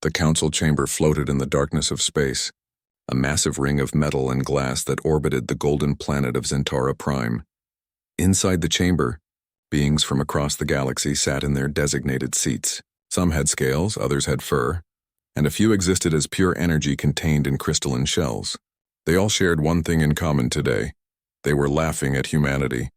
The council chamber floated in the darkness of space, a massive ring of metal and glass that orbited the golden planet of Zentara Prime. Inside the chamber, beings from across the galaxy sat in their designated seats. Some had scales, others had fur, and a few existed as pure energy contained in crystalline shells. They all shared one thing in common today. They were laughing at humanity.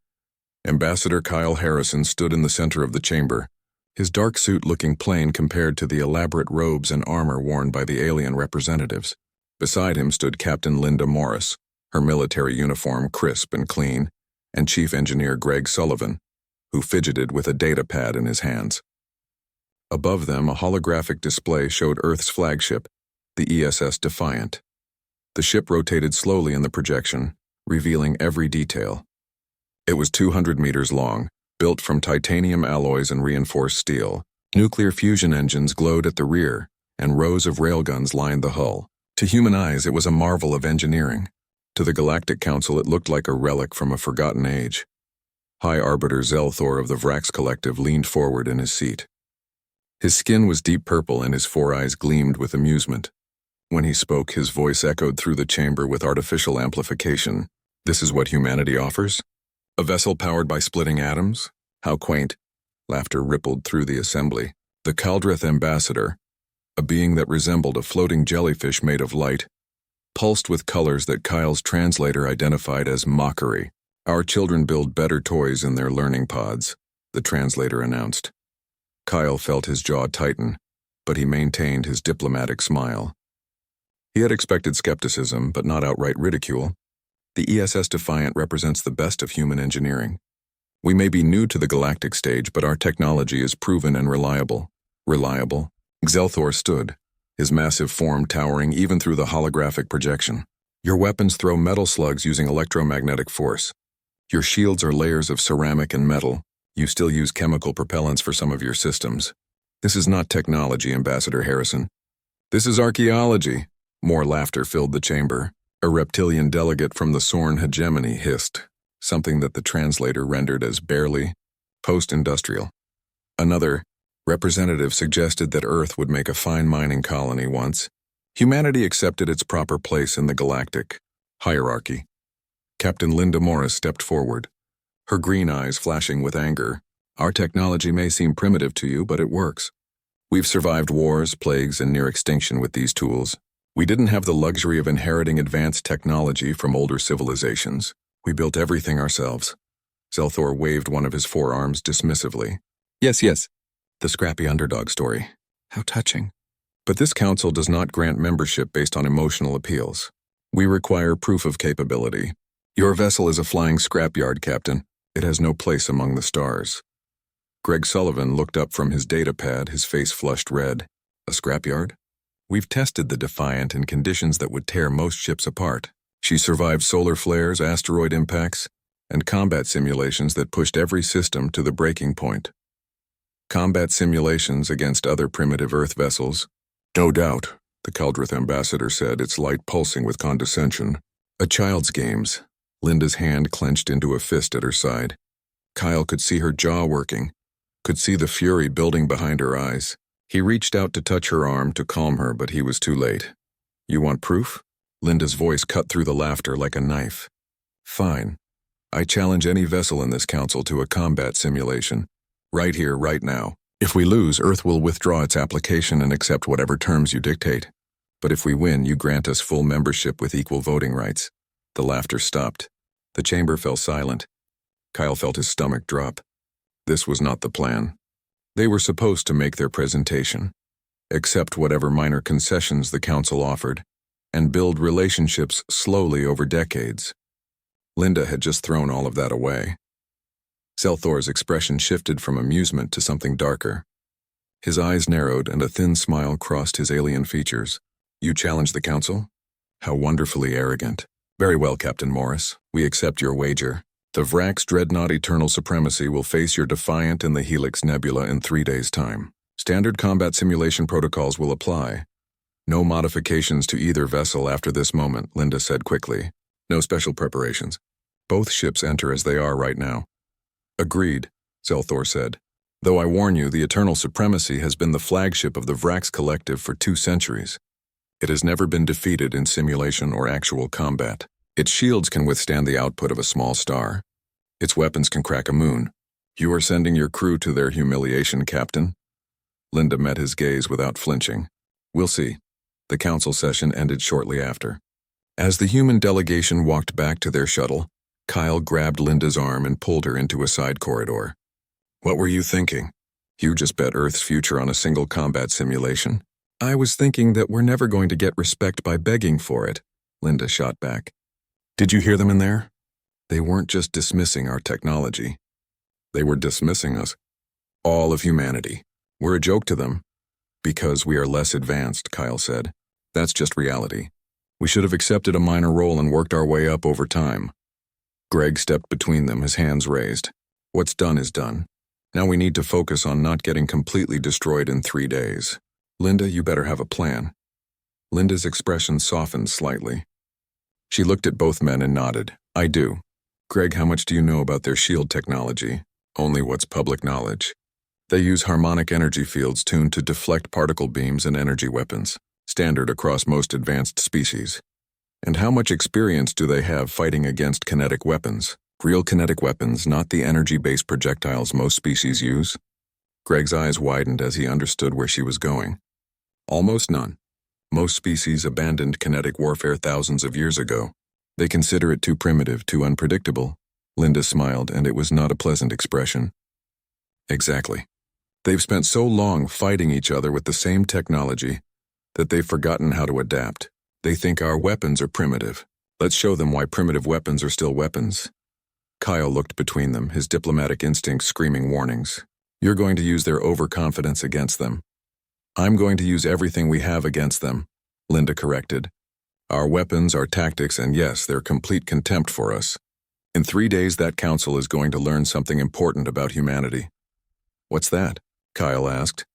Ambassador Kyle Harrison stood in the center of the chamber, his dark suit looking plain compared to the elaborate robes and armor worn by the alien representatives. Beside him stood Captain Linda Morris, her military uniform crisp and clean, and Chief Engineer Greg Sullivan, who fidgeted with a data pad in his hands. Above them, a holographic display showed Earth's flagship, the ESS Defiant. The ship rotated slowly in the projection, revealing every detail. It was 200 meters long, built from titanium alloys and reinforced steel. Nuclear fusion engines glowed at the rear, and rows of railguns lined the hull. To human eyes, it was a marvel of engineering. To the Galactic Council, it looked like a relic from a forgotten age. High Arbiter Zelthor of the Vrax Collective leaned forward in his seat. His skin was deep purple and his four eyes gleamed with amusement. When he spoke, his voice echoed through the chamber with artificial amplification. This is what humanity offers? A vessel powered by splitting atoms? How quaint. Laughter rippled through the assembly. The Kaldrith ambassador, a being that resembled a floating jellyfish made of light, pulsed with colors that Kyle's translator identified as mockery. Our children build better toys in their learning pods, the translator announced. Kyle felt his jaw tighten, but he maintained his diplomatic smile. He had expected skepticism, but not outright ridicule. The ESS Defiant represents the best of human engineering. We may be new to the galactic stage, but our technology is proven and reliable. Reliable? Zelthor stood, his massive form towering even through the holographic projection. Your weapons throw metal slugs using electromagnetic force. Your shields are layers of ceramic and metal. You still use chemical propellants for some of your systems. This is not technology, Ambassador Harrison. This is archaeology. More laughter filled the chamber. A reptilian delegate from the Sorn hegemony hissed, something that the translator rendered as barely post-industrial. Another representative suggested that Earth would make a fine mining colony once. Humanity accepted its proper place in the galactic hierarchy. Captain Linda Morris stepped forward, her green eyes flashing with anger. Our technology may seem primitive to you, but it works. We've survived wars, plagues, and near extinction with these tools. We didn't have the luxury of inheriting advanced technology from older civilizations. We built everything ourselves. Zelthor waved one of his forearms dismissively. Yes, the scrappy underdog story. How touching. But this council does not grant membership based on emotional appeals. We require proof of capability. Your vessel is a flying scrapyard, Captain. It has no place among the stars. Greg Sullivan looked up from his data pad, his face flushed red. A scrapyard? We've tested the Defiant in conditions that would tear most ships apart. She survived solar flares, asteroid impacts, and combat simulations that pushed every system to the breaking point. Combat simulations against other primitive Earth vessels. No doubt, the Kaldrith ambassador said, its light pulsing with condescension. A child's games. Linda's hand clenched into a fist at her side. Kyle could see her jaw working, could see the fury building behind her eyes. He reached out to touch her arm to calm her, but he was too late. You want proof? Linda's voice cut through the laughter like a knife. Fine. I challenge any vessel in this council to a combat simulation. Right here, right now. If we lose, Earth will withdraw its application and accept whatever terms you dictate. But if we win, you grant us full membership with equal voting rights. The laughter stopped. The chamber fell silent. Kyle felt his stomach drop. This was not the plan. They were supposed to make their presentation, accept whatever minor concessions the council offered, and build relationships slowly over decades. Linda had just thrown all of that away. Zelthor's expression shifted from amusement to something darker. His eyes narrowed and a thin smile crossed his alien features. You challenge the council? How wonderfully arrogant. Very well, Captain Morris. We accept your wager. The Vrax Dreadnought Eternal Supremacy will face your Defiant in the Helix Nebula in 3 days' time. Standard combat simulation protocols will apply. No modifications to either vessel after this moment, Linda said quickly. No special preparations. Both ships enter as they are right now. Agreed, Zelthor said. Though I warn you, the Eternal Supremacy has been the flagship of the Vrax Collective for 2 centuries. It has never been defeated in simulation or actual combat. Its shields can withstand the output of a small star. Its weapons can crack a moon. You are sending your crew to their humiliation, Captain? Linda met his gaze without flinching. We'll see. The council session ended shortly after. As the human delegation walked back to their shuttle, Kyle grabbed Linda's arm and pulled her into a side corridor. What were you thinking? You just bet Earth's future on a single combat simulation? I was thinking that we're never going to get respect by begging for it, Linda shot back. Did you hear them in there? They weren't just dismissing our technology. They were dismissing us. All of humanity. We're a joke to them. Because we are less advanced, Kyle said. That's just reality. We should have accepted a minor role and worked our way up over time. Greg stepped between them, his hands raised. What's done is done. Now we need to focus on not getting completely destroyed in 3 days. Linda, you better have a plan. Linda's expression softened slightly. She looked at both men and nodded. I do. Greg, how much do you know about their shield technology? Only what's public knowledge. They use harmonic energy fields tuned to deflect particle beams and energy weapons, standard across most advanced species. And how much experience do they have fighting against kinetic weapons? Real kinetic weapons, not the energy-based projectiles most species use? Greg's eyes widened as he understood where she was going. Almost none. Most species abandoned kinetic warfare thousands of years ago. They consider it too primitive, too unpredictable. Linda smiled, and it was not a pleasant expression. Exactly. They've spent so long fighting each other with the same technology that they've forgotten how to adapt. They think our weapons are primitive. Let's show them why primitive weapons are still weapons. Kyle looked between them, his diplomatic instincts screaming warnings. You're going to use their overconfidence against them. I'm going to use everything we have against them, Linda corrected. Our weapons, our tactics, and yes, their complete contempt for us. In 3 days, that council is going to learn something important about humanity. What's that? Kyle asked.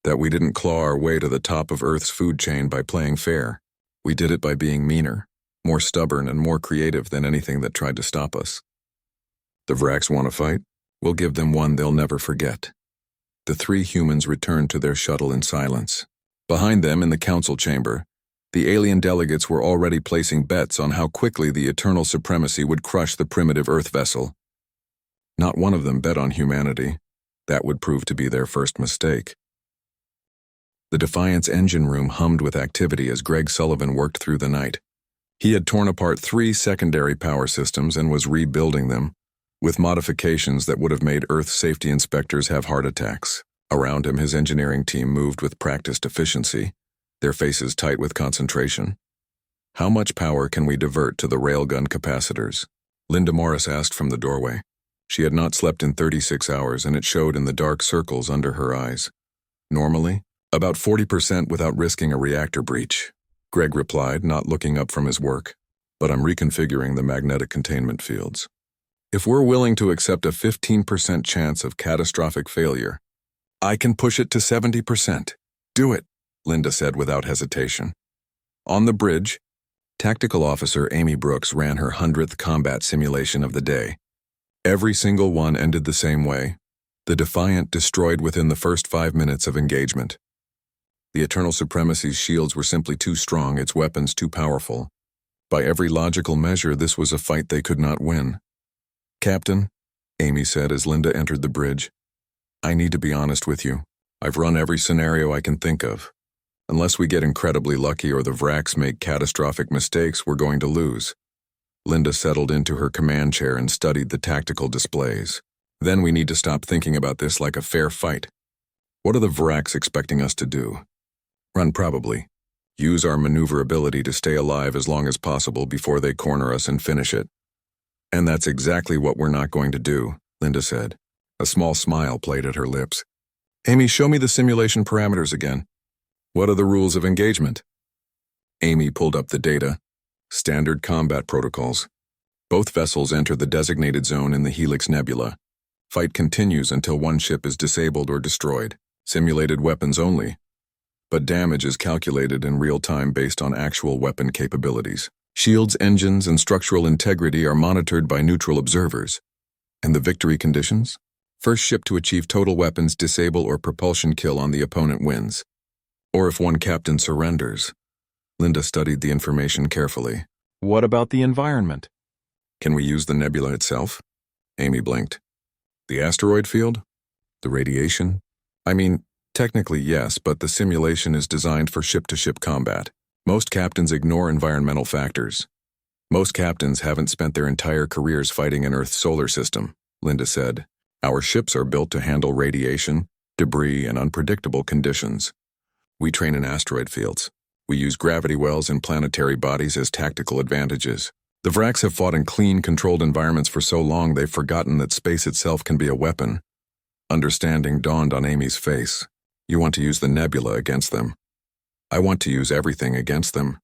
That we didn't claw our way to the top of Earth's food chain by playing fair. We did it by being meaner, more stubborn, and more creative than anything that tried to stop us. The Vrax want to fight? We'll give them one they'll never forget. The 3 humans returned to their shuttle in silence. Behind them, in the council chamber, the alien delegates were already placing bets on how quickly the Eternal Supremacy would crush the primitive Earth vessel. Not one of them bet on humanity. That would prove to be their first mistake. The Defiant's engine room hummed with activity as Greg Sullivan worked through the night. He had torn apart 3 secondary power systems and was rebuilding them, with modifications that would have made Earth safety inspectors have heart attacks. Around him, his engineering team moved with practiced efficiency, their faces tight with concentration. How much power can we divert to the railgun capacitors? Linda Morris asked from the doorway. She had not slept in 36 hours, and it showed in the dark circles under her eyes. Normally, about 40% without risking a reactor breach, Greg replied, not looking up from his work. But I'm reconfiguring the magnetic containment fields. If we're willing to accept a 15% chance of catastrophic failure, I can push it to 70%. Do it, Linda said without hesitation. On the bridge, Tactical Officer Amy Brooks ran her 100th combat simulation of the day. Every single one ended the same way. The Defiant destroyed within the first 5 minutes of engagement. The Eternal Supremacy's shields were simply too strong, its weapons too powerful. By every logical measure, this was a fight they could not win. Captain, Amy said as Linda entered the bridge, I need to be honest with you. I've run every scenario I can think of. Unless we get incredibly lucky or the Vrax make catastrophic mistakes, we're going to lose. Linda settled into her command chair and studied the tactical displays. Then we need to stop thinking about this like a fair fight. What are the Vrax expecting us to do? Run probably. Use our maneuverability to stay alive as long as possible before they corner us and finish it. And that's exactly what we're not going to do, Linda said. A small smile played at her lips. Amy, show me the simulation parameters again. What are the rules of engagement? Amy pulled up the data. Standard combat protocols. Both vessels enter the designated zone in the Helix Nebula. Fight continues until one ship is disabled or destroyed. Simulated weapons only. But damage is calculated in real time based on actual weapon capabilities. Shields, engines, and structural integrity are monitored by neutral observers. And the victory conditions? First ship to achieve total weapons disable or propulsion kill on the opponent wins. Or if one captain surrenders. Linda studied the information carefully. What about the environment? Can we use the nebula itself? Amy blinked. The asteroid field? The radiation? I mean, technically yes, but the simulation is designed for ship-to-ship combat. Most captains ignore environmental factors. Most captains haven't spent their entire careers fighting an Earth's solar system, Linda said. Our ships are built to handle radiation, debris, and unpredictable conditions. We train in asteroid fields. We use gravity wells and planetary bodies as tactical advantages. The Vraks have fought in clean, controlled environments for so long they've forgotten that space itself can be a weapon. Understanding dawned on Amy's face. You want to use the nebula against them. I want to use everything against them.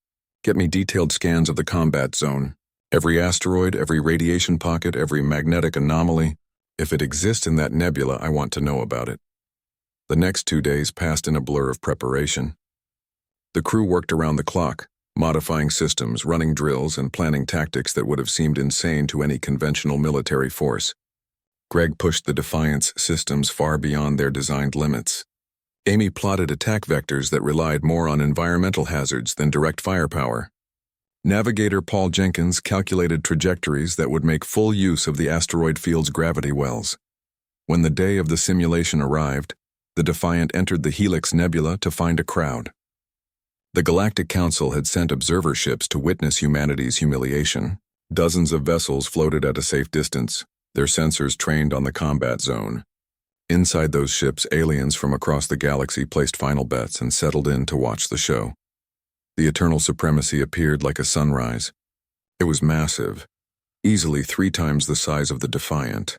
Get me detailed scans of the combat zone. Every asteroid, every radiation pocket, every magnetic anomaly. If it exists in that nebula, I want to know about it. The next 2 days passed in a blur of preparation. The crew worked around the clock, modifying systems, running drills, and planning tactics that would have seemed insane to any conventional military force. Greg pushed the Defiance systems far beyond their designed limits. Amy plotted attack vectors that relied more on environmental hazards than direct firepower. Navigator Paul Jenkins calculated trajectories that would make full use of the asteroid field's gravity wells. When the day of the simulation arrived, the Defiant entered the Helix Nebula to find a crowd. The Galactic Council had sent observer ships to witness humanity's humiliation. Dozens of vessels floated at a safe distance, their sensors trained on the combat zone. Inside those ships, aliens from across the galaxy placed final bets and settled in to watch the show. The Eternal Supremacy appeared like a sunrise. It was massive, easily 3 times the size of the Defiant.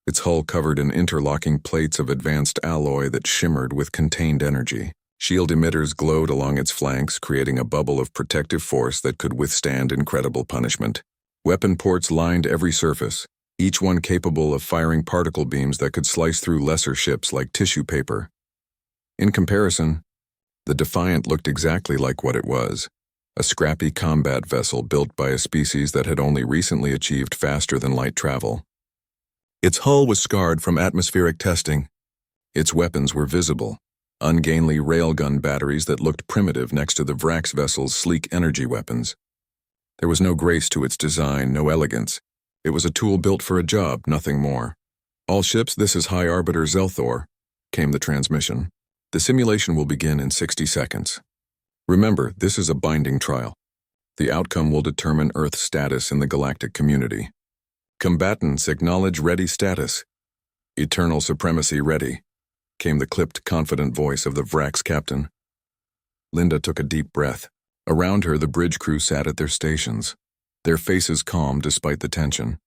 Its hull covered in interlocking plates of advanced alloy that shimmered with contained energy. Shield emitters glowed along its flanks, creating a bubble of protective force that could withstand incredible punishment. Weapon ports lined every surface, each one capable of firing particle beams that could slice through lesser ships like tissue paper. In comparison, the Defiant looked exactly like what it was, a scrappy combat vessel built by a species that had only recently achieved faster-than-light travel. Its hull was scarred from atmospheric testing. Its weapons were visible, ungainly railgun batteries that looked primitive next to the Vrax vessel's sleek energy weapons. There was no grace to its design, no elegance. It was a tool built for a job, nothing more. All ships, this is High Arbiter Zelthor, came the transmission. The simulation will begin in 60 seconds. Remember, this is a binding trial. The outcome will determine Earth's status in the galactic community. Combatants acknowledge ready status. Eternal Supremacy ready, came the clipped, confident voice of the Vrax captain. Linda took a deep breath. Around her, the bridge crew sat at their stations, their faces calm despite the tension.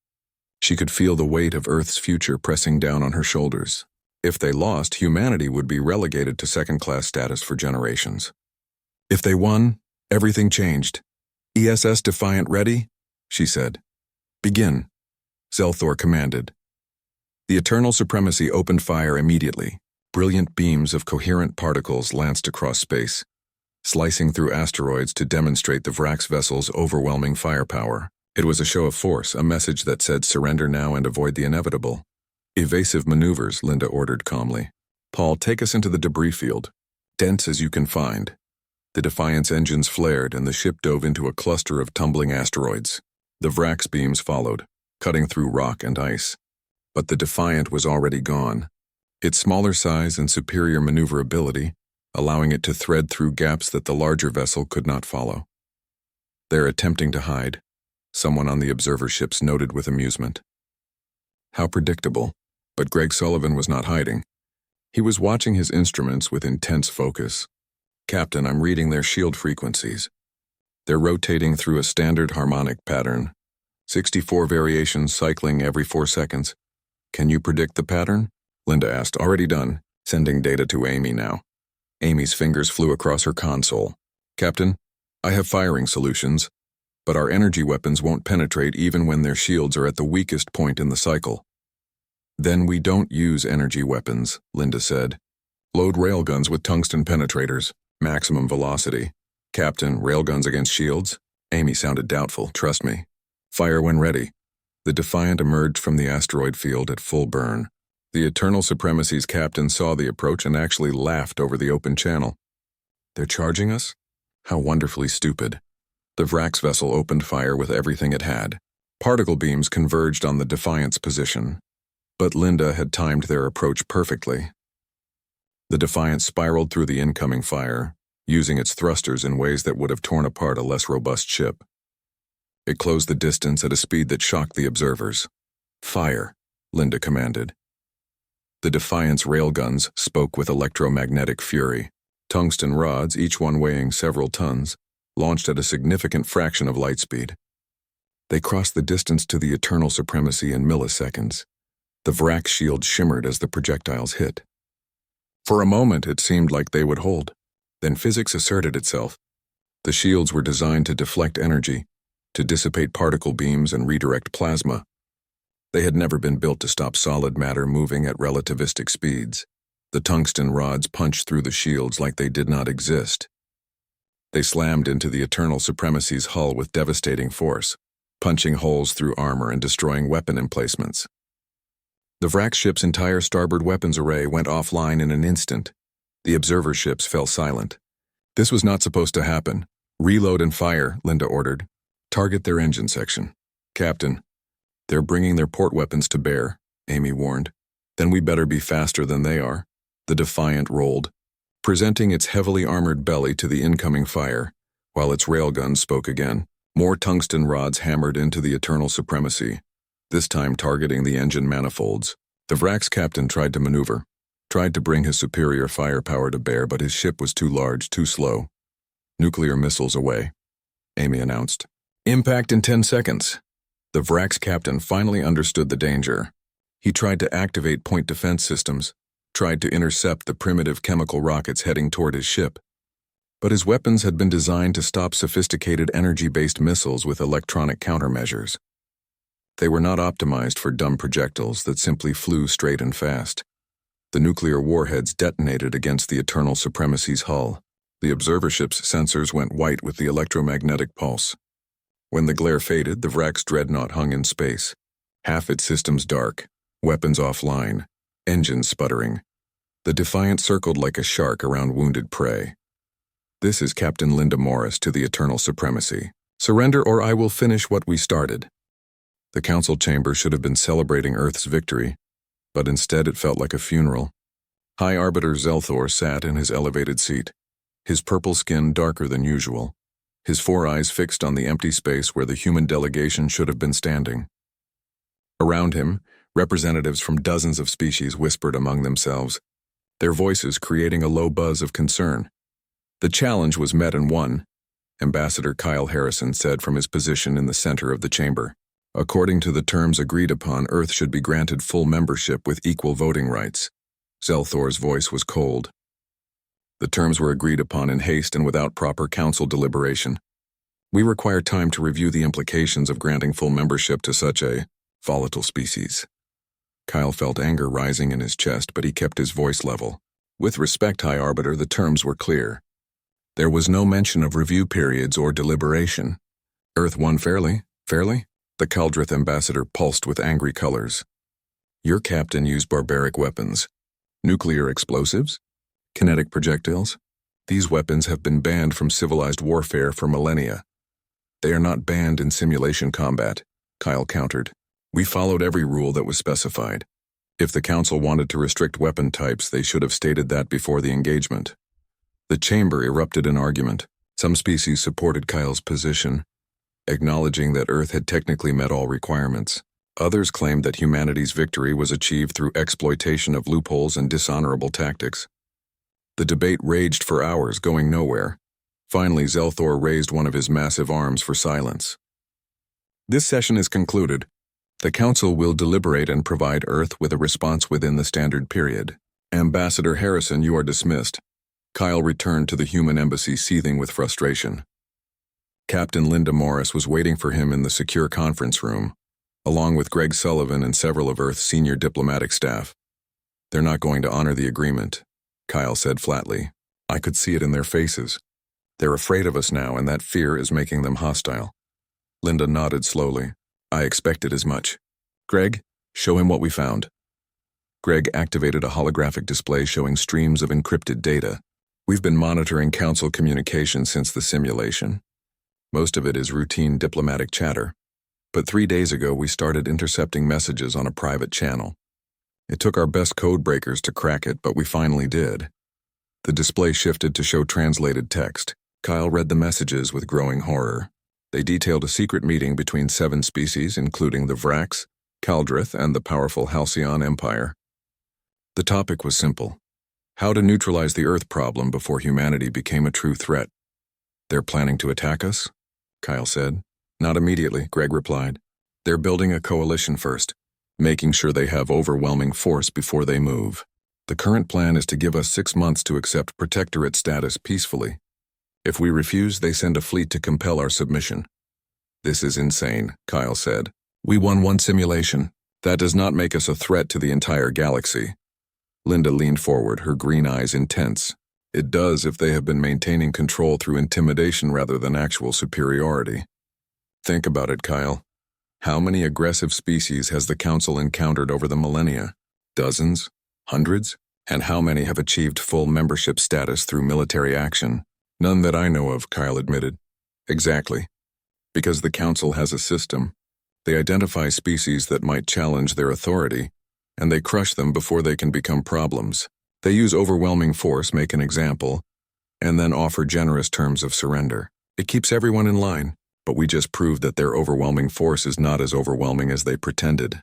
She could feel the weight of Earth's future pressing down on her shoulders. If they lost, humanity would be relegated to second-class status for generations. If they won, everything changed. ESS Defiant ready? She said. Begin, Zelthor commanded. The Eternal Supremacy opened fire immediately. Brilliant beams of coherent particles lanced across space, slicing through asteroids to demonstrate the Vrax vessel's overwhelming firepower. It was a show of force, a message that said surrender now and avoid the inevitable. Evasive maneuvers, Linda ordered calmly. Paul, take us into the debris field. Dense as you can find. The Defiant's engines flared and the ship dove into a cluster of tumbling asteroids. The Vrax beams followed, cutting through rock and ice. But the Defiant was already gone. Its smaller size and superior maneuverability, allowing it to thread through gaps that the larger vessel could not follow. They're attempting to hide, someone on the observer ships noted with amusement. How predictable, but Greg Sullivan was not hiding. He was watching his instruments with intense focus. Captain, I'm reading their shield frequencies. They're rotating through a standard harmonic pattern, 64 variations cycling every 4 seconds. Can you predict the pattern? Linda asked. Already done. Sending data to Amy now. Amy's fingers flew across her console. Captain, I have firing solutions, but our energy weapons won't penetrate even when their shields are at the weakest point in the cycle. Then we don't use energy weapons, Linda said. Load railguns with tungsten penetrators, maximum velocity. Captain, railguns against shields? Amy sounded doubtful. Trust me. Fire when ready. The Defiant emerged from the asteroid field at full burn. The Eternal Supremacy's captain saw the approach and actually laughed over the open channel. They're charging us? How wonderfully stupid. The Vrax vessel opened fire with everything it had. Particle beams converged on the Defiant's position, but Linda had timed their approach perfectly. The Defiant spiraled through the incoming fire, using its thrusters in ways that would have torn apart a less robust ship. It closed the distance at a speed that shocked the observers. "Fire," Linda commanded. The Defiant's railguns spoke with electromagnetic fury. Tungsten rods, each one weighing several tons, launched at a significant fraction of light speed. They crossed the distance to the Eternal Supremacy in milliseconds. The Vrax shield shimmered as the projectiles hit. For a moment, it seemed like they would hold. Then physics asserted itself. The shields were designed to deflect energy, to dissipate particle beams and redirect plasma. They had never been built to stop solid matter moving at relativistic speeds. The tungsten rods punched through the shields like they did not exist. They slammed into the Eternal Supremacy's hull with devastating force, punching holes through armor and destroying weapon emplacements. The Vrax ship's entire starboard weapons array went offline in an instant. The observer ships fell silent. This was not supposed to happen. "Reload and fire," Linda ordered. "Target their engine section." "Captain, they're bringing their port weapons to bear," Amy warned. "Then we better be faster than they are." The Defiant rolled, presenting its heavily armored belly to the incoming fire, while its railguns spoke again. More tungsten rods hammered into the Eternal Supremacy, this time targeting the engine manifolds. The Vrax captain tried to maneuver, tried to bring his superior firepower to bear, but his ship was too large, too slow. "Nuclear missiles away," Amy announced. "Impact in 10 seconds. The Vrax captain finally understood the danger. He tried to activate point defense systems, tried to intercept the primitive chemical rockets heading toward his ship. But his weapons had been designed to stop sophisticated energy-based missiles with electronic countermeasures. They were not optimized for dumb projectiles that simply flew straight and fast. The nuclear warheads detonated against the Eternal Supremacy's hull. The observer ship's sensors went white with the electromagnetic pulse. When the glare faded, the Vrax dreadnought hung in space, half its systems dark, weapons offline, engines sputtering. The Defiant circled like a shark around wounded prey. "This is Captain Linda Morris to the Eternal Supremacy. Surrender or I will finish what we started." The council chamber should have been celebrating Earth's victory, but instead it felt like a funeral. High Arbiter Zelthor sat in his elevated seat, his purple skin darker than usual, his 4 eyes fixed on the empty space where the human delegation should have been standing. Around him, representatives from dozens of species whispered among themselves, their voices creating a low buzz of concern. The challenge was met and won, Ambassador Kyle Harrison said from his position in the center of the chamber. According to the terms agreed upon, Earth should be granted full membership with equal voting rights. Zelthor's voice was cold. The terms were agreed upon in haste and without proper council deliberation. "We require time to review the implications of granting full membership to such a volatile species." Kyle felt anger rising in his chest, but he kept his voice level. "With respect, High Arbiter, the terms were clear. There was no mention of review periods or deliberation. Earth won fairly? The Kaldrith ambassador pulsed with angry colors. "Your captain used barbaric weapons. Nuclear explosives? Kinetic projectiles? These weapons have been banned from civilized warfare for millennia. They are not banned in simulation combat," Kyle countered. "We followed every rule that was specified. If the council wanted to restrict weapon types, they should have stated that before the engagement." The chamber erupted in argument. Some species supported Kyle's position, acknowledging that Earth had technically met all requirements. Others claimed that humanity's victory was achieved through exploitation of loopholes and dishonorable tactics. The debate raged for hours, going nowhere. Finally, Zelthor raised one of his massive arms for silence. "This session is concluded. The Council will deliberate and provide Earth with a response within the standard period. Ambassador Harrison, you are dismissed." Kyle returned to the human embassy seething with frustration. Captain Linda Morris was waiting for him in the secure conference room, along with Greg Sullivan and several of Earth's senior diplomatic staff. "They're not going to honor the agreement," Kyle said flatly. "I could see it in their faces. They're afraid of us now, and that fear is making them hostile." Linda nodded slowly. "I expected as much. Greg, show him what we found." Greg activated a holographic display showing streams of encrypted data. We've been monitoring Council communication since the simulation. Most of it is routine diplomatic chatter. But 3 days ago, we started intercepting messages on a private channel. It took our best code breakers to crack it, but we finally did. The display shifted to show translated text. Kyle read the messages with growing horror. They detailed a secret meeting between 7 species, including the Vrax, Kaldrith, and the powerful Halcyon Empire. The topic was simple: how to neutralize the Earth problem before humanity became a true threat. "They're planning to attack us?" Kyle said. "Not immediately," Greg replied. "They're building a coalition first, making sure they have overwhelming force before they move. The current plan is to give us 6 months to accept protectorate status peacefully. If we refuse, they send a fleet to compel our submission." "This is insane," Kyle said. "We won one simulation. That does not make us a threat to the entire galaxy." Linda leaned forward, her green eyes intense. "It does if they have been maintaining control through intimidation rather than actual superiority. Think about it, Kyle. How many aggressive species has the Council encountered over the millennia? Dozens? Hundreds? And how many have achieved full membership status through military action?" "None that I know of," Kyle admitted. "Exactly. Because the Council has a system. They identify species that might challenge their authority, and they crush them before they can become problems. They use overwhelming force, make an example, and then offer generous terms of surrender. It keeps everyone in line, but we just proved that their overwhelming force is not as overwhelming as they pretended."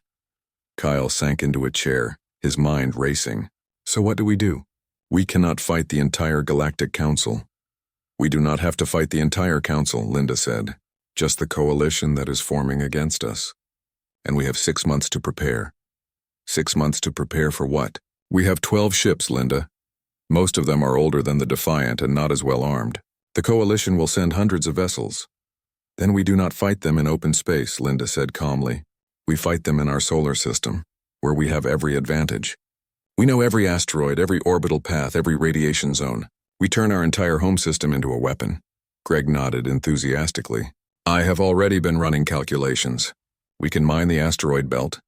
Kyle sank into a chair, his mind racing. "So what do we do? We cannot fight the entire Galactic Council." "We do not have to fight the entire Council," Linda said. "Just the coalition that is forming against us. And we have 6 months to prepare." 6 months to prepare for what? "We have 12 ships, Linda. Most of them are older than the Defiant and not as well armed. The coalition will send hundreds of vessels." "Then we do not fight them in open space," Linda said calmly. "We fight them in our solar system, where we have every advantage. We know every asteroid, every orbital path, every radiation zone. We turn our entire home system into a weapon." Greg nodded enthusiastically. "I have already been running calculations. We can mine the asteroid belt,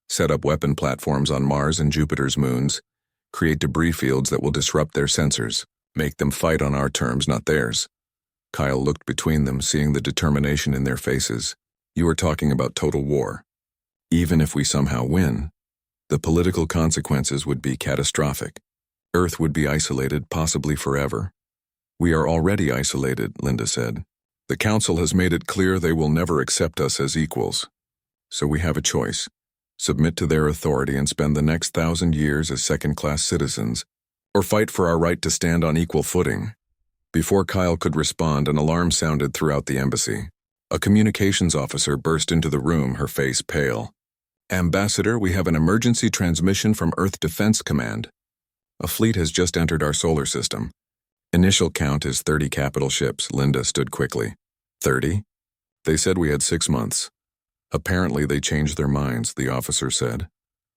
set up weapon platforms on Mars and Jupiter's moons, create debris fields that will disrupt their sensors, make them fight on our terms, not theirs." Kyle looked between them, seeing the determination in their faces. "You are talking about total war. Even if we somehow win, the political consequences would be catastrophic. Earth would be isolated, possibly forever." "We are already isolated," Linda said. "The Council has made it clear they will never accept us as equals. So we have a choice: submit to their authority and spend the next 1,000 years as second-class citizens, or fight for our right to stand on equal footing." Before Kyle could respond, an alarm sounded throughout the embassy. A communications officer burst into the room, her face pale. "Ambassador, we have an emergency transmission from Earth Defense Command. A fleet has just entered our solar system. Initial count is 30 capital ships." Linda stood quickly. 30? "They said we had 6 months. Apparently they changed their minds," the officer said.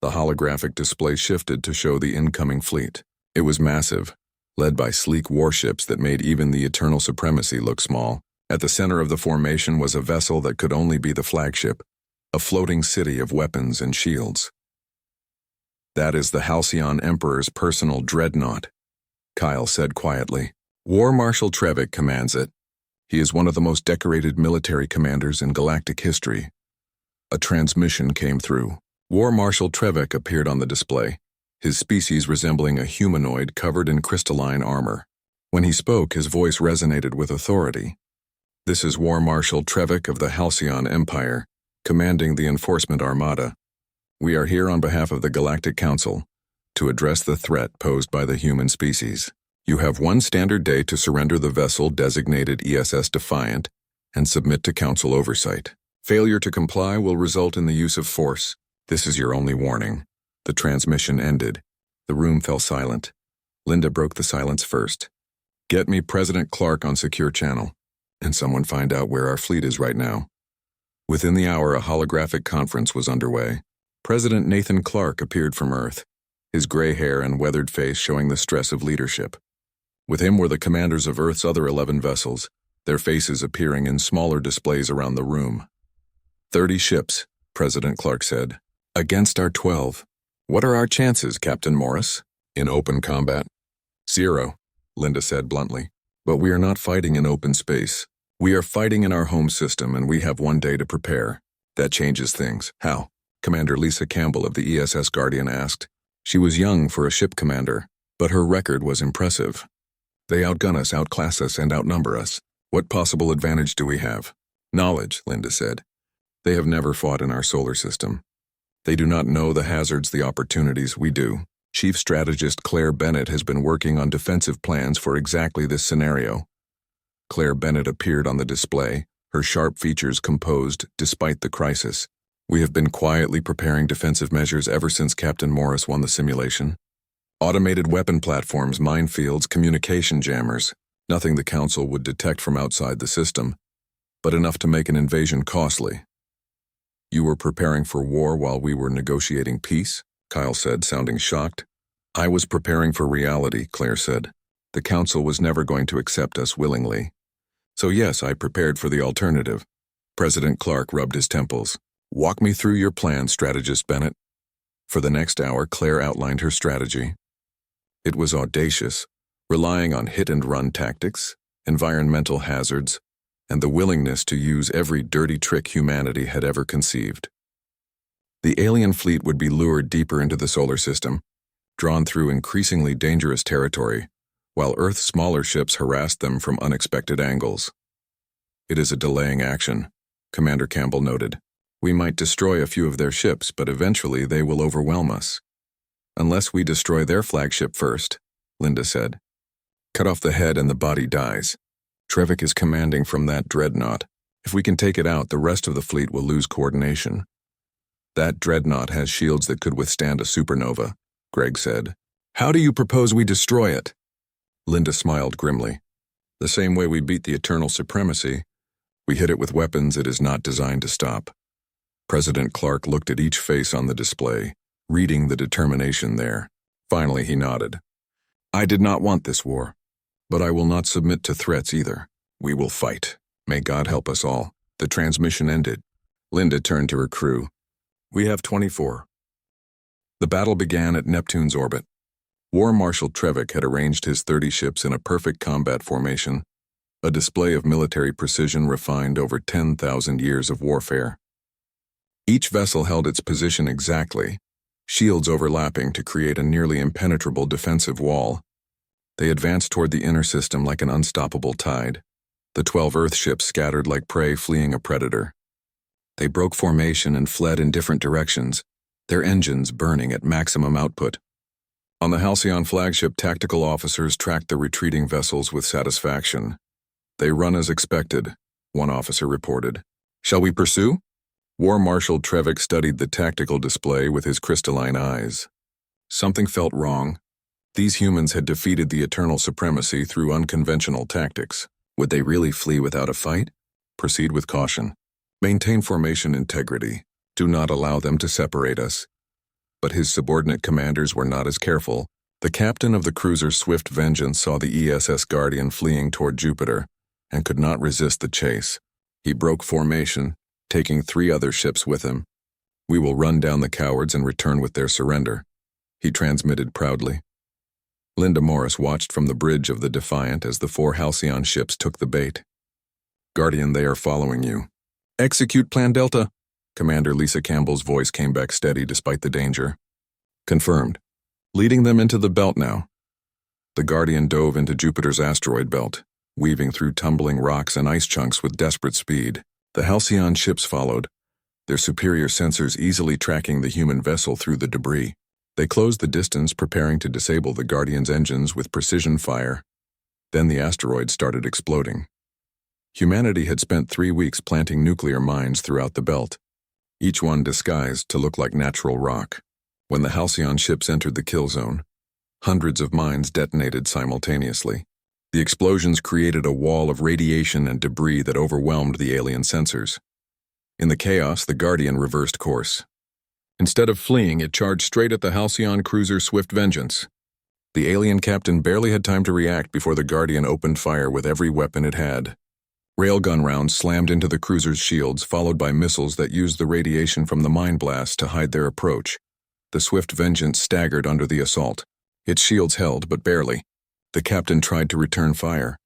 The holographic display shifted to show the incoming fleet. It was massive, led by sleek warships that made even the Eternal Supremacy look small. At the center of the formation was a vessel that could only be the flagship, a floating city of weapons and shields. "That is the Halcyon Emperor's personal dreadnought," Kyle said quietly. "War Marshal Trevik commands it. He is one of the most decorated military commanders in galactic history." A transmission came through. War Marshal Trevik appeared on the display, his species resembling a humanoid covered in crystalline armor. When he spoke, his voice resonated with authority. "This is War Marshal Trevik of the Halcyon Empire, commanding the Enforcement Armada. We are here on behalf of the Galactic Council to address the threat posed by the human species. You have 1 standard day to surrender the vessel designated ESS Defiant and submit to Council oversight. Failure to comply will result in the use of force. This is your only warning." The transmission ended. The room fell silent. Linda broke the silence first. "Get me President Clark on secure channel, and someone find out where our fleet is right now." Within the hour, a holographic conference was underway. President Nathan Clark appeared from Earth, his gray hair and weathered face showing the stress of leadership. With him were the commanders of Earth's other 11 vessels, their faces appearing in smaller displays around the room. 30 ships, President Clark said, "against our 12. What are our chances, Captain Morris? In open combat? 0, Linda said bluntly. But we are not fighting in open space. We are fighting in our home system, and we have 1 day to prepare. That changes things. How? Commander Lisa Campbell of the ESS Guardian asked. She was young for a ship commander, but her record was impressive. They outgun us, outclass us, and outnumber us. What possible advantage do we have? Knowledge, Linda said. They have never fought in our solar system. They do not know the hazards, the opportunities we do. Chief Strategist Claire Bennett has been working on defensive plans for exactly this scenario. Claire Bennett appeared on the display, her sharp features composed despite the crisis. We have been quietly preparing defensive measures ever since Captain Morris won the simulation. Automated weapon platforms, minefields, communication jammers, nothing the Council would detect from outside the system, but enough to make an invasion costly. You were preparing for war while we were negotiating peace? Kyle said, sounding shocked. I was preparing for reality, Claire said. The Council was never going to accept us willingly. So yes, I prepared for the alternative. President Clark rubbed his temples. Walk me through your plan, Strategist Bennett. For the next hour, Claire outlined her strategy. It was audacious, relying on hit-and-run tactics, environmental hazards, and the willingness to use every dirty trick humanity had ever conceived. The alien fleet would be lured deeper into the solar system, drawn through increasingly dangerous territory, while Earth's smaller ships harassed them from unexpected angles. It is a delaying action, Commander Campbell noted. We might destroy a few of their ships, but eventually they will overwhelm us. Unless we destroy their flagship first, Linda said. Cut off the head and the body dies. Trevik is commanding from that dreadnought. If we can take it out, the rest of the fleet will lose coordination. That dreadnought has shields that could withstand a supernova, Greg said. How do you propose we destroy it? Linda smiled grimly. The same way we beat the Eternal Supremacy. We hit it with weapons it is not designed to stop. President Clark looked at each face on the display, reading the determination there. Finally, he nodded. I did not want this war, but I will not submit to threats either. We will fight. May God help us all. The transmission ended. Linda turned to her crew. We have 24. The battle began at Neptune's orbit. War Marshal Trevik had arranged his 30 ships in a perfect combat formation, a display of military precision refined over 10,000 years of warfare. Each vessel held its position exactly, shields overlapping to create a nearly impenetrable defensive wall. They advanced toward the inner system like an unstoppable tide, the 12 Earth ships scattered like prey fleeing a predator. They broke formation and fled in different directions, their engines burning at maximum output. On the Halcyon flagship, tactical officers tracked the retreating vessels with satisfaction. They run as expected, one officer reported. Shall we pursue? War Marshal Trevik studied the tactical display with his crystalline eyes. Something felt wrong. These humans had defeated the Eternal Supremacy through unconventional tactics. Would they really flee without a fight? Proceed with caution. Maintain formation integrity. Do not allow them to separate us. But his subordinate commanders were not as careful. The captain of the cruiser Swift Vengeance saw the ESS Guardian fleeing toward Jupiter and could not resist the chase. He broke formation, taking 3 other ships with him. We will run down the cowards and return with their surrender, he transmitted proudly. Linda Morris watched from the bridge of the Defiant as the 4 Halcyon ships took the bait. Guardian, they are following you. Execute Plan Delta. Commander Lisa Campbell's voice came back steady despite the danger. Confirmed. Leading them into the belt now. The Guardian dove into Jupiter's asteroid belt, weaving through tumbling rocks and ice chunks with desperate speed. The Halcyon ships followed, their superior sensors easily tracking the human vessel through the debris. They closed the distance, preparing to disable the Guardian's engines with precision fire. Then the asteroid started exploding. Humanity had spent 3 weeks planting nuclear mines throughout the belt, each one disguised to look like natural rock. When the Halcyon ships entered the kill zone, hundreds of mines detonated simultaneously. The explosions created a wall of radiation and debris that overwhelmed the alien sensors. In the chaos, the Guardian reversed course. Instead of fleeing, it charged straight at the Halcyon cruiser Swift Vengeance. The alien captain barely had time to react before the Guardian opened fire with every weapon it had. Railgun rounds slammed into the cruiser's shields, followed by missiles that used the radiation from the mine blast to hide their approach. The swift Vengeance staggered under the assault. Its shields held, but barely. The captain tried to return fire,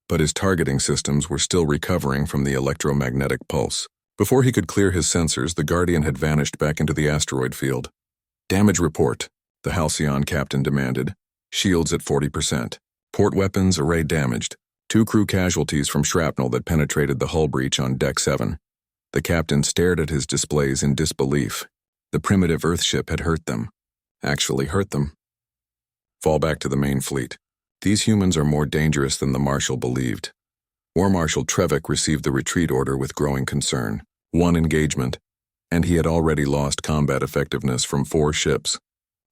but his targeting systems were still recovering from the electromagnetic pulse. Before he could clear his sensors, the Guardian had vanished back into the asteroid field. "Damage report," the Halcyon captain demanded. "Shields at 40%. Port weapons array damaged. 2 crew casualties from shrapnel that penetrated the hull breach on Deck 7. The captain stared at his displays in disbelief. The primitive Earthship had hurt them. Actually hurt them. "Fall back to the main fleet. These humans are more dangerous than the Marshal believed." War Marshal Trevik received the retreat order with growing concern. 1 engagement, and he had already lost combat effectiveness from 4 ships.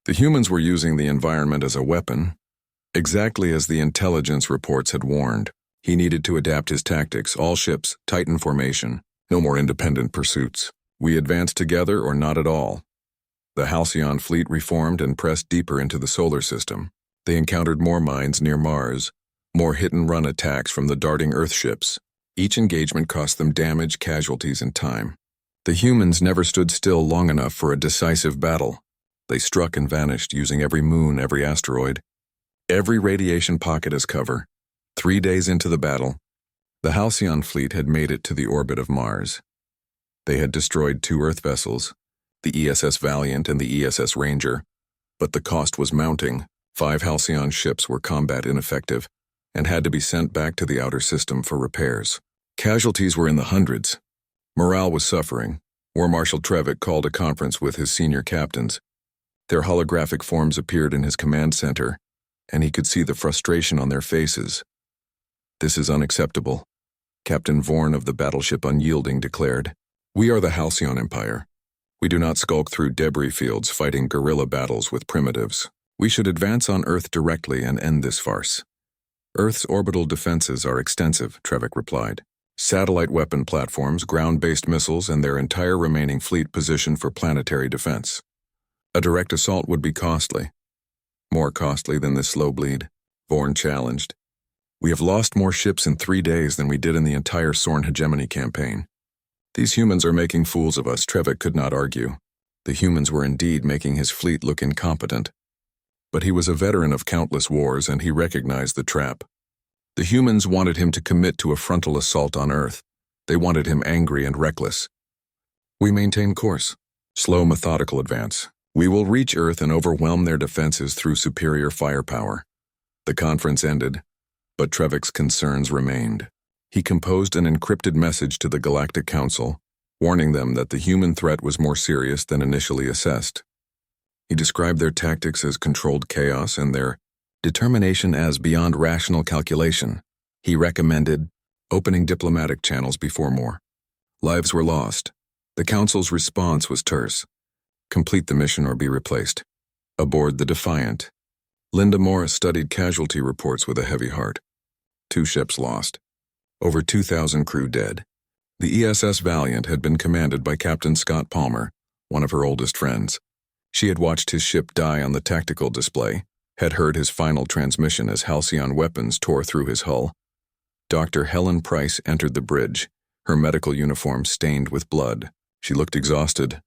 The humans were using the environment as a weapon, exactly as the intelligence reports had warned. He needed to adapt his tactics. All ships, Titan formation. No more independent pursuits. We advance together or not at all. The Halcyon fleet reformed and pressed deeper into the solar system. They encountered more mines near Mars, more hit-and-run attacks from the darting Earthships. Each engagement cost them damage, casualties, and time. The humans never stood still long enough for a decisive battle. They struck and vanished, using every moon, every asteroid, every radiation pocket as cover. 3 days into the battle, the Halcyon fleet had made it to the orbit of Mars. They had destroyed 2 Earth vessels, the ESS Valiant and the ESS Ranger, but the cost was mounting. 5 Halcyon ships were combat ineffective and had to be sent back to the outer system for repairs. Casualties were in the hundreds. Morale was suffering. War Marshal Trevik called a conference with his senior captains. Their holographic forms appeared in his command center, and he could see the frustration on their faces. "This is unacceptable," Captain Vorn of the battleship Unyielding declared. "We are the Halcyon Empire. We do not skulk through debris fields fighting guerrilla battles with primitives. We should advance on Earth directly and end this farce." "Earth's orbital defenses are extensive," Trevik replied. "Satellite weapon platforms, ground-based missiles, and their entire remaining fleet positioned for planetary defense. A direct assault would be costly. More costly than this slow bleed," Vorn challenged. "We have lost more ships in 3 days than we did in the entire Sorn hegemony campaign. These humans are making fools of us," Trevik could not argue. The humans were indeed making his fleet look incompetent. But he was a veteran of countless wars, and he recognized the trap. The humans wanted him to commit to a frontal assault on Earth. They wanted him angry and reckless. "We maintain course. Slow, methodical advance. We will reach Earth and overwhelm their defenses through superior firepower." The conference ended, but Trevik's concerns remained. He composed an encrypted message to the Galactic Council, warning them that the human threat was more serious than initially assessed. He described their tactics as controlled chaos and their determination as beyond rational calculation. He recommended opening diplomatic channels before more lives were lost. The Council's response was terse. Complete the mission or be replaced. Aboard the Defiant, Linda Morris studied casualty reports with a heavy heart. 2 ships lost. Over 2,000 crew dead. The ESS Valiant had been commanded by Captain Scott Palmer, one of her oldest friends. She had watched his ship die on the tactical display, had heard his final transmission as Halcyon weapons tore through his hull. Dr. Helen Price entered the bridge, her medical uniform stained with blood. She looked exhausted,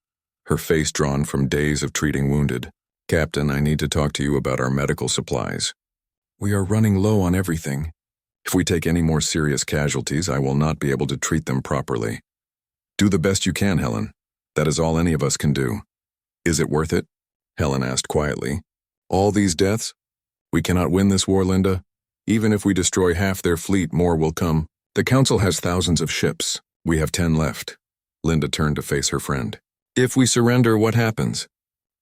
her face drawn from days of treating wounded. "Captain, I need to talk to you about our medical supplies. We are running low on everything. If we take any more serious casualties, I will not be able to treat them properly." "Do the best you can, Helen. That is all any of us can do." "Is it worth it?" Helen asked quietly. "All these deaths? We cannot win this war, Linda. Even if we destroy half their fleet, more will come. The Council has thousands of ships. We have 10 left." Linda turned to face her friend. "If we surrender, what happens?"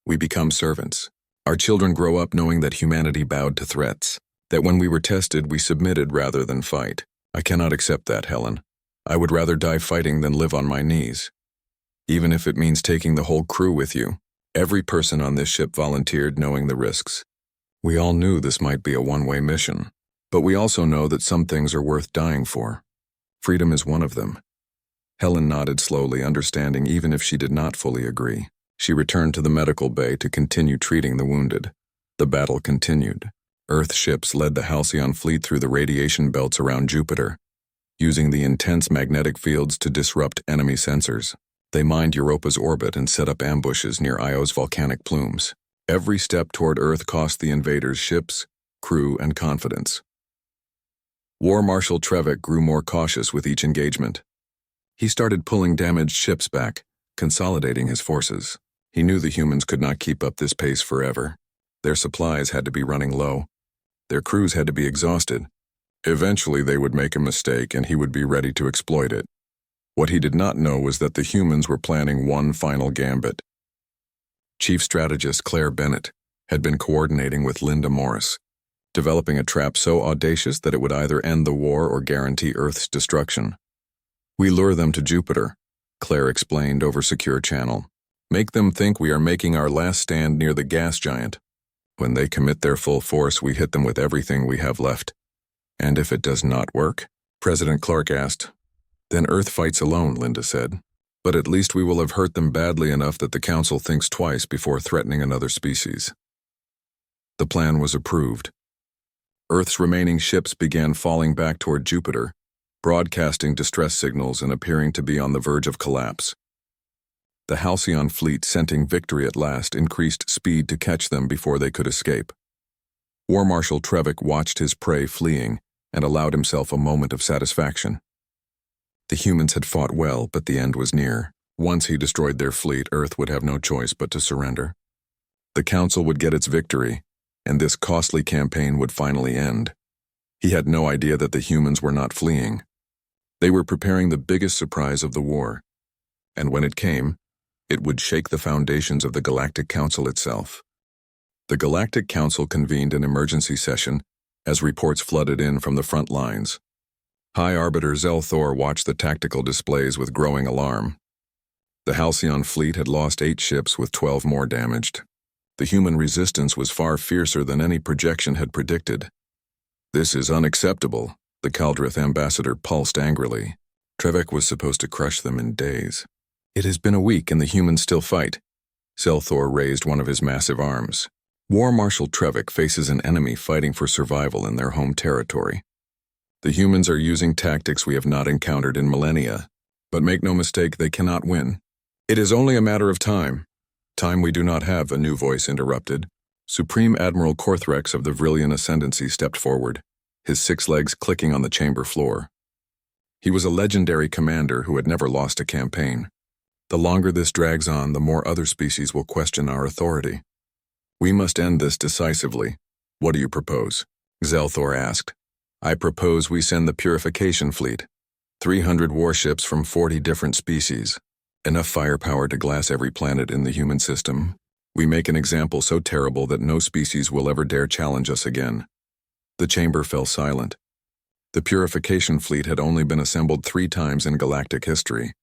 "We become servants. Our children grow up knowing that humanity bowed to threats, that when we were tested, we submitted rather than fight. I cannot accept that, Helen. I would rather die fighting than live on my knees. Even if it means taking the whole crew with you." Every person on this ship volunteered, knowing the risks. We all knew this might be a one-way mission, but we also know that some things are worth dying for. Freedom is one of them. Helen nodded slowly, understanding even if she did not fully agree. She returned to the medical bay to continue treating the wounded. The battle continued. Earth ships led the Halcyon fleet through the radiation belts around Jupiter, using the intense magnetic fields to disrupt enemy sensors. They mined Europa's orbit and set up ambushes near Io's volcanic plumes. Every step toward Earth cost the invaders ships, crew, and confidence. War Marshal Trevik grew more cautious with each engagement. He started pulling damaged ships back, consolidating his forces. He knew the humans could not keep up this pace forever. Their supplies had to be running low. Their crews had to be exhausted. Eventually they would make a mistake and he would be ready to exploit it. What he did not know was that the humans were planning one final gambit. Chief Strategist Claire Bennett had been coordinating with Linda Morris, developing a trap so audacious that it would either end the war or guarantee Earth's destruction. "We lure them to Jupiter," Claire explained over secure channel. "Make them think we are making our last stand near the gas giant. When they commit their full force, we hit them with everything we have left." "And if it does not work?" President Clark asked. "Then Earth fights alone," Linda said. "But at least we will have hurt them badly enough that the Council thinks twice before threatening another species." The plan was approved. Earth's remaining ships began falling back toward Jupiter, broadcasting distress signals and appearing to be on the verge of collapse. The Halcyon fleet, scenting victory at last, increased speed to catch them before they could escape. War Marshal Trevik watched his prey fleeing and allowed himself a moment of satisfaction. The humans had fought well, but the end was near. Once he destroyed their fleet, Earth would have no choice but to surrender. The Council would get its victory, and this costly campaign would finally end. He had no idea that the humans were not fleeing. They were preparing the biggest surprise of the war, and when it came, it would shake the foundations of the Galactic Council itself. The Galactic Council convened an emergency session as reports flooded in from the front lines. High Arbiter Zelthor watched the tactical displays with growing alarm. The Halcyon fleet had lost 8 ships with 12 more damaged. The human resistance was far fiercer than any projection had predicted. "This is unacceptable," the Kaldrith ambassador pulsed angrily. Trevik was supposed to crush them in days. "It has been a week and the humans still fight." Zelthor raised one of his massive arms. War Marshal Trevik faces an enemy fighting for survival in their home territory. The humans are using tactics we have not encountered in millennia, but make no mistake, they cannot win. "It is only a matter of time. Time we do not have," a new voice interrupted. Supreme Admiral Korthrex of the Vrillian Ascendancy stepped forward, his 6 legs clicking on the chamber floor. He was a legendary commander who had never lost a campaign. "The longer this drags on, the more other species will question our authority. We must end this decisively. What do you propose?" Zelthor asked. "I propose we send the Purification Fleet. 300 warships from 40 different species. Enough firepower to glass every planet in the human system. We make an example so terrible that no species will ever dare challenge us again." The chamber fell silent. The Purification Fleet had only been assembled 3 times in galactic history.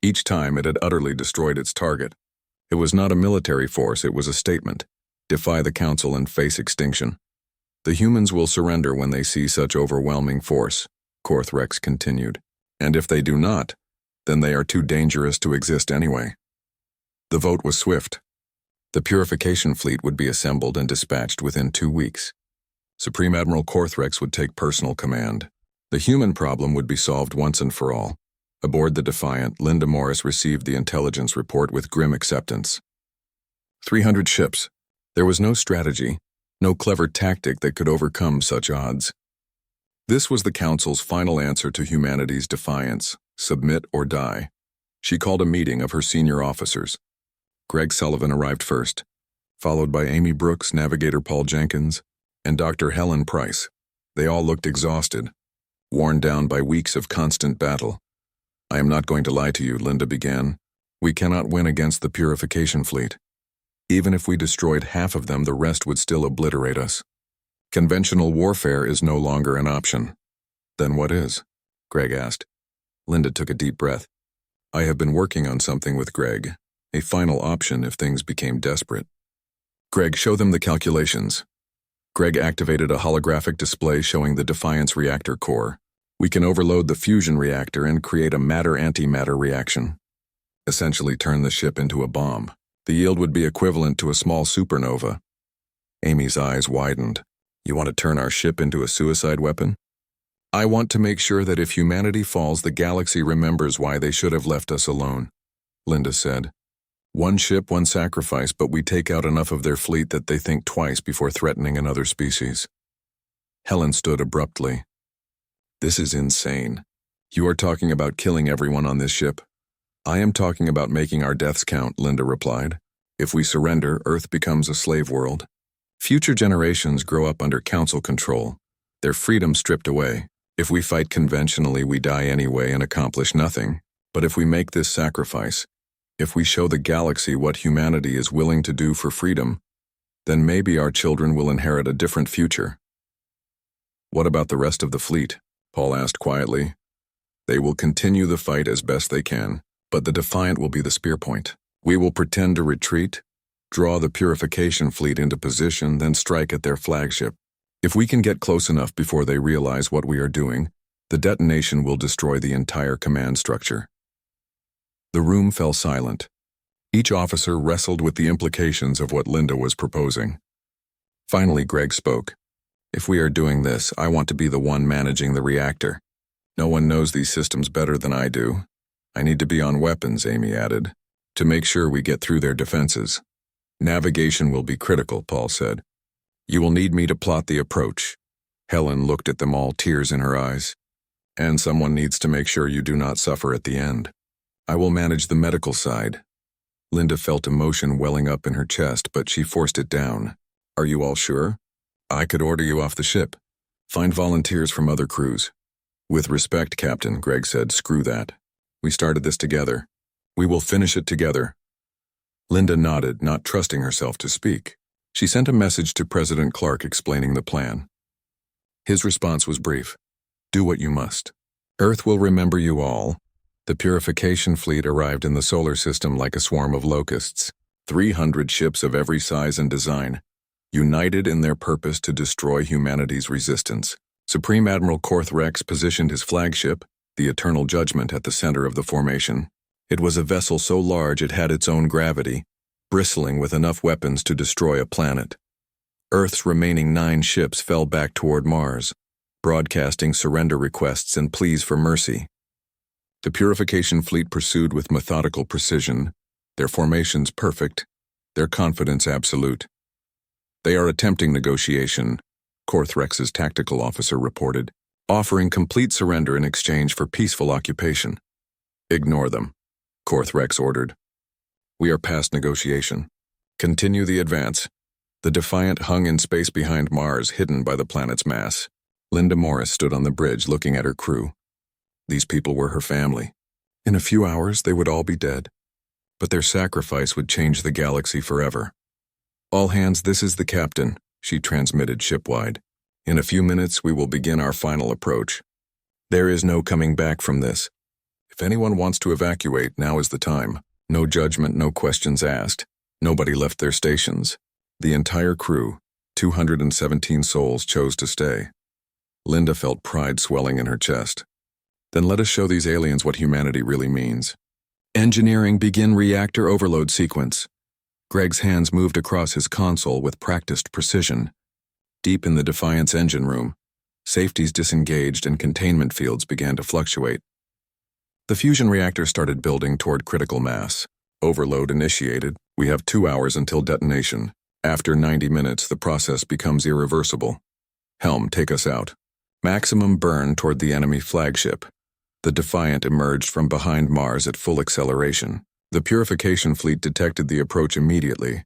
Each time it had utterly destroyed its target. It was not a military force, it was a statement. Defy the Council and face extinction. "The humans will surrender when they see such overwhelming force," Korthrex continued. "And if they do not, then they are too dangerous to exist anyway." The vote was swift. The Purification Fleet would be assembled and dispatched within 2 weeks. Supreme Admiral Korthrex would take personal command. The human problem would be solved once and for all. Aboard the Defiant, Linda Morris received the intelligence report with grim acceptance. 300 ships. There was no strategy, no clever tactic that could overcome such odds. This was the Council's final answer to humanity's defiance: submit or die. She called a meeting of her senior officers. Greg Sullivan arrived first, followed by Amy Brooks, Navigator Paul Jenkins, and Dr. Helen Price. They all looked exhausted, worn down by weeks of constant battle. "I am not going to lie to you," Linda began. "We cannot win against the Purification Fleet. Even if we destroyed half of them, the rest would still obliterate us. Conventional warfare is no longer an option." "Then what is?" Greg asked. Linda took a deep breath. "I have been working on something with Greg, a final option if things became desperate." "Greg, show them the calculations." Greg activated a holographic display showing the Defiance reactor core. "We can overload the fusion reactor and create a matter-antimatter reaction. Essentially turn the ship into a bomb. The yield would be equivalent to a small supernova." Amy's eyes widened. "You want to turn our ship into a suicide weapon?" "I want to make sure that if humanity falls, the galaxy remembers why they should have left us alone." Linda said. One ship, one sacrifice, but we take out enough of their fleet that they think twice before threatening another species. Helen stood abruptly. This is insane. You are talking about killing everyone on this ship. I am talking about making our deaths count, Linda replied. If we surrender, Earth becomes a slave world. Future generations grow up under council control, their freedom stripped away. If we fight conventionally, we die anyway and accomplish nothing. But if we make this sacrifice, if we show the galaxy what humanity is willing to do for freedom, then maybe our children will inherit a different future. What about the rest of the fleet? Paul asked quietly. They will continue the fight as best they can, but the Defiant will be the spear point. We will pretend to retreat, draw the Purification fleet into position, then strike at their flagship. If we can get close enough before they realize what we are doing, the detonation will destroy the entire command structure. The room fell silent. Each officer wrestled with the implications of what Linda was proposing. Finally, Greg spoke. If we are doing this, I want to be the one managing the reactor. No one knows these systems better than I do. I need to be on weapons, Amy added, to make sure we get through their defenses. Navigation will be critical, Paul said. You will need me to plot the approach. Helen looked at them all, tears in her eyes. And someone needs to make sure you do not suffer at the end. I will manage the medical side. Linda felt emotion welling up in her chest, but she forced it down. Are you all sure? I could order you off the ship. Find volunteers from other crews. With respect, Captain, Greg said, screw that. We started this together. We will finish it together. Linda nodded, not trusting herself to speak. She sent a message to President Clark explaining the plan. His response was brief. Do what you must. Earth will remember you all. The Purification fleet arrived in the solar system like a swarm of locusts. 300 ships of every size and design, united in their purpose to destroy humanity's resistance. Supreme Admiral Korth Rex positioned his flagship, the Eternal Judgment, at the center of the formation. It was a vessel so large it had its own gravity, bristling with enough weapons to destroy a planet. Earth's remaining 9 ships fell back toward Mars, broadcasting surrender requests and pleas for mercy. The Purification fleet pursued with methodical precision, their formations perfect, their confidence absolute. They are attempting negotiation, Korth Rex's tactical officer reported, offering complete surrender in exchange for peaceful occupation. Ignore them, Korth Rex ordered. We are past negotiation. Continue the advance. The Defiant hung in space behind Mars, hidden by the planet's mass. Linda Morris stood on the bridge looking at her crew. These people were her family. In a few hours, they would all be dead. But their sacrifice would change the galaxy forever. All hands, this is the captain, she transmitted shipwide. In a few minutes, we will begin our final approach. There is no coming back from this. If anyone wants to evacuate, now is the time. No judgment, no questions asked. Nobody left their stations. The entire crew, 217 souls, chose to stay. Linda felt pride swelling in her chest. Then let us show these aliens what humanity really means. Engineering, begin reactor overload sequence. Greg's hands moved across his console with practiced precision. Deep in the Defiant's engine room, safeties disengaged and containment fields began to fluctuate. The fusion reactor started building toward critical mass. Overload initiated. We have 2 hours until detonation. After 90 minutes, the process becomes irreversible. Helm, take us out. Maximum burn toward the enemy flagship. The Defiant emerged from behind Mars at full acceleration. The Purification fleet detected the approach immediately,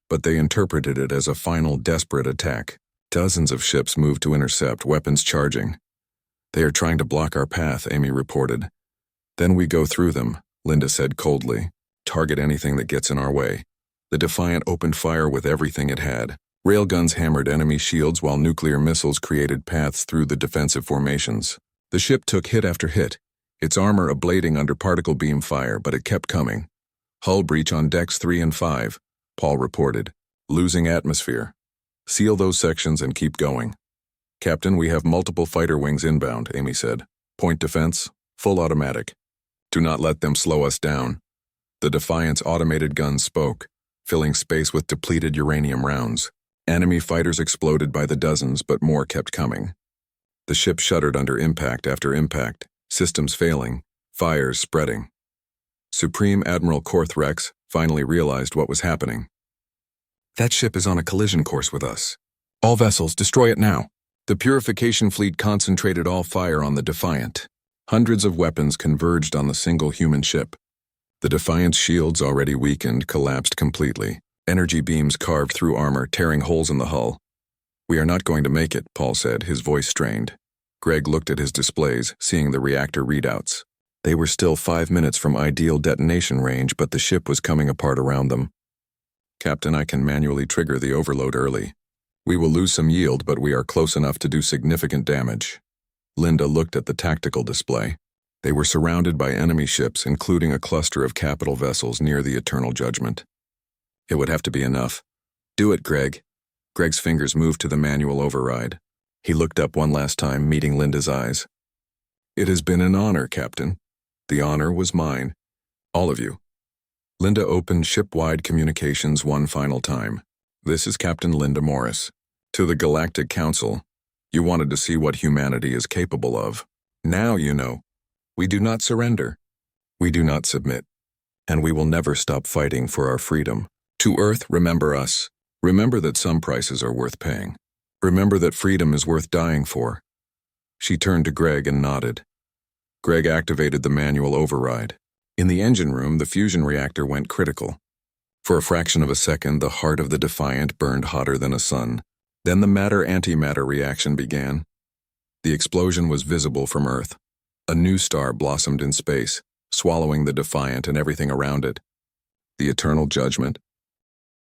but they interpreted it as a final desperate attack. Dozens of ships moved to intercept, weapons charging. They are trying to block our path, Amy reported. Then we go through them, Linda said coldly. Target anything that gets in our way. The Defiant opened fire with everything it had. Railguns hammered enemy shields while nuclear missiles created paths through the defensive formations. The ship took hit after hit, its armor ablating under particle beam fire, but it kept coming. Hull breach on decks 3 and 5, Paul reported. Losing atmosphere. Seal those sections and keep going. Captain, we have multiple fighter wings inbound, Amy said. Point defense, full automatic. Do not let them slow us down. The Defiant's automated guns spoke, filling space with depleted uranium rounds. Enemy fighters exploded by the dozens, but more kept coming. The ship shuddered under impact after impact, systems failing, fires spreading. Supreme Admiral Korth Rex finally realized what was happening. That ship is on a collision course with us. All vessels, destroy it now. The Purification Fleet concentrated all fire on the Defiant. Hundreds of weapons converged on the single human ship. The Defiant's shields, already weakened, collapsed completely. Energy beams carved through armor, tearing holes in the hull. We are not going to make it, Paul said, his voice strained. Greg looked at his displays, seeing the reactor readouts. They were still 5 minutes from ideal detonation range, but the ship was coming apart around them. Captain, I can manually trigger the overload early. We will lose some yield, but we are close enough to do significant damage. Linda looked at the tactical display. They were surrounded by enemy ships, including a cluster of capital vessels near the Eternal Judgment. It would have to be enough. Do it, Greg. Greg's fingers moved to the manual override. He looked up one last time, meeting Linda's eyes. It has been an honor, Captain. The honor was mine. All of you. Linda opened ship-wide communications one final time. This is Captain Linda Morris. To the Galactic Council, you wanted to see what humanity is capable of. Now you know. We do not surrender. We do not submit. And we will never stop fighting for our freedom. To Earth, remember us. Remember that some prices are worth paying. Remember that freedom is worth dying for. She turned to Greg and nodded. Greg activated the manual override. In the engine room, the fusion reactor went critical. For a fraction of a second, the heart of the Defiant burned hotter than a sun. Then the matter-antimatter reaction began. The explosion was visible from Earth. A new star blossomed in space, swallowing the Defiant and everything around it. The Eternal Judgment,